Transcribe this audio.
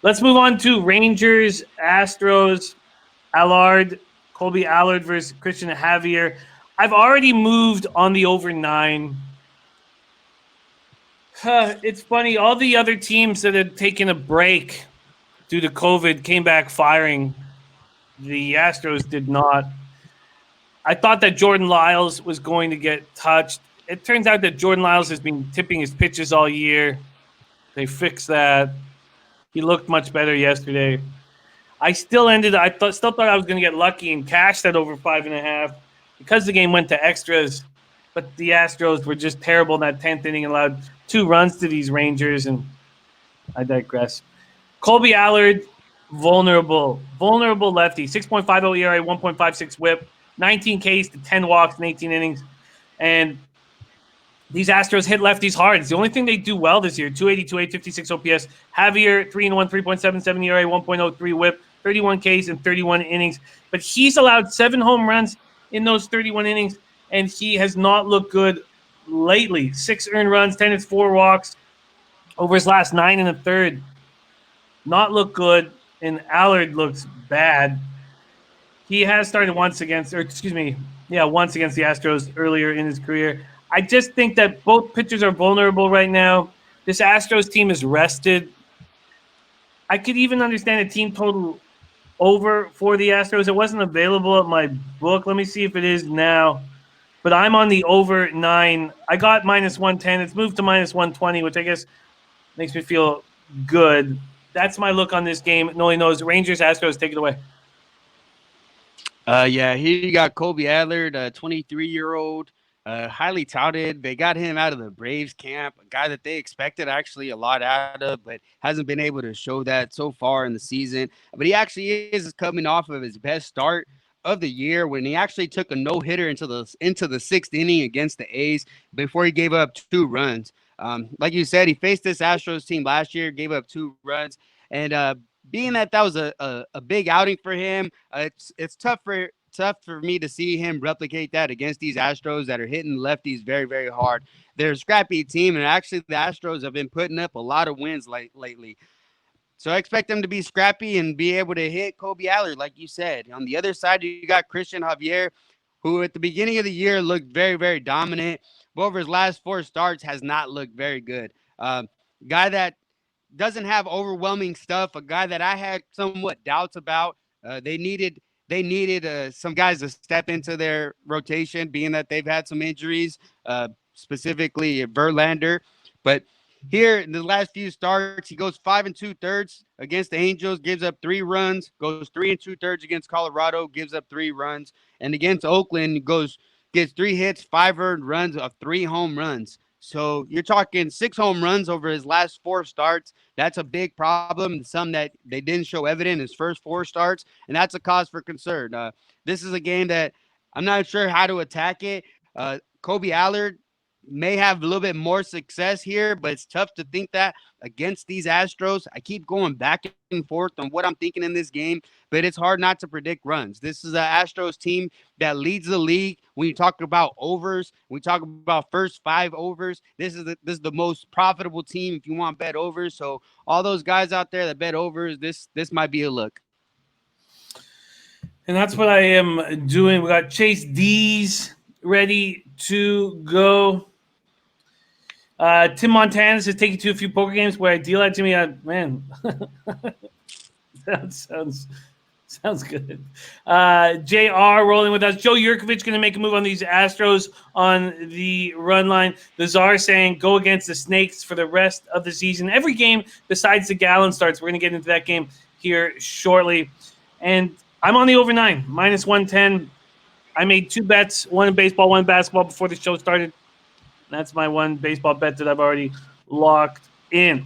Let's move on to Rangers, Astros, Colby Allard versus Christian Javier. I've already moved on the over 9. It's funny. All the other teams that had taken a break due to COVID came back firing. The Astros did not. I thought that Jordan Lyles was going to get touched. It turns out that Jordan Lyles has been tipping his pitches all year. They fixed that. He looked much better yesterday. I still thought I was going to get lucky and cash that over 5.5 because the game went to extras. But the Astros were just terrible in that 10th inning and allowed 2 runs to these Rangers, and I digress. Colby Allard, vulnerable lefty, 6.50 ERA, 1.56 WHIP, 19 Ks to 10 walks in 18 innings, and these Astros hit lefties hard. It's the only thing they do well this year. 282, 856 OPS. Javier, 3-1, 3.77 ERA, 1.03 WHIP, 31 Ks in 31 innings. But he's allowed 7 home runs in those 31 innings, and he has not looked good lately. 6 earned runs, 10 hits, 4 walks over his last 9 1/3. Not look good, and Allard looks bad. He has started once against the Astros earlier in his career. I just think that both pitchers are vulnerable right now. This Astros team is rested. I could even understand a team total over for the Astros. It wasn't available at my book. Let me see if it is now. But I'm on the over 9. I got -110. It's moved to -120, which I guess makes me feel good. That's my look on this game. Nolly Knows. Rangers, Astros, take it away. Here you got Colby Allard, a 23-year-old, highly touted. They got him out of the Braves camp, a guy that they expected actually a lot out of, but hasn't been able to show that so far in the season. But he actually is coming off of his best start of the year when he actually took a no-hitter into the 6th inning against the A's before he gave up 2 runs. Like you said, he faced this Astros team last year, gave up 2 runs, and being that was a big outing for him, it's tough for me to see him replicate that against these Astros that are hitting lefties very, very hard. They're a scrappy team, and actually the Astros have been putting up a lot of wins lately. So I expect them to be scrappy and be able to hit Colby Allard, like you said. On the other side, you got Christian Javier, who at the beginning of the year looked very, very dominant, but over his last 4 starts has not looked very good. Guy that doesn't have overwhelming stuff, a guy that I had somewhat doubts about. They needed some guys to step into their rotation, being that they've had some injuries, specifically Verlander. But here in the last few starts, he goes 5 2/3 against the Angels, gives up 3 runs, goes 3 2/3 against Colorado, gives up 3 runs, and against Oakland gets 3 hits, 5 earned runs of 3 home runs. So you're talking 6 home runs over his last 4 starts. That's a big problem, some that they didn't show evident in his first 4 starts, and that's a cause for concern. This is a game that I'm not sure how to attack it. Colby Allard may have a little bit more success here, but it's tough to think that against these Astros. I keep going back and forth on what I'm thinking in this game, but it's hard not to predict runs. This is an Astros team that leads the league. When you talk about overs, we talk about first 5 overs. This is the most profitable team if you want bet overs. So all those guys out there that bet overs, this might be a look. And that's what I am doing. We got Chase D's ready to go. Tim Montana says, take you to a few poker games where I deal that to me. Man, that sounds good. JR rolling with us. Joe Yurkovich going to make a move on these Astros on the run line. The Czar saying, go against the Snakes for the rest of the season. Every game besides the Gallon starts. We're going to get into that game here shortly. And I'm on the over 9, -110. I made 2 bets, one in baseball, one in basketball before the show started. That's my one baseball bet that I've already locked in.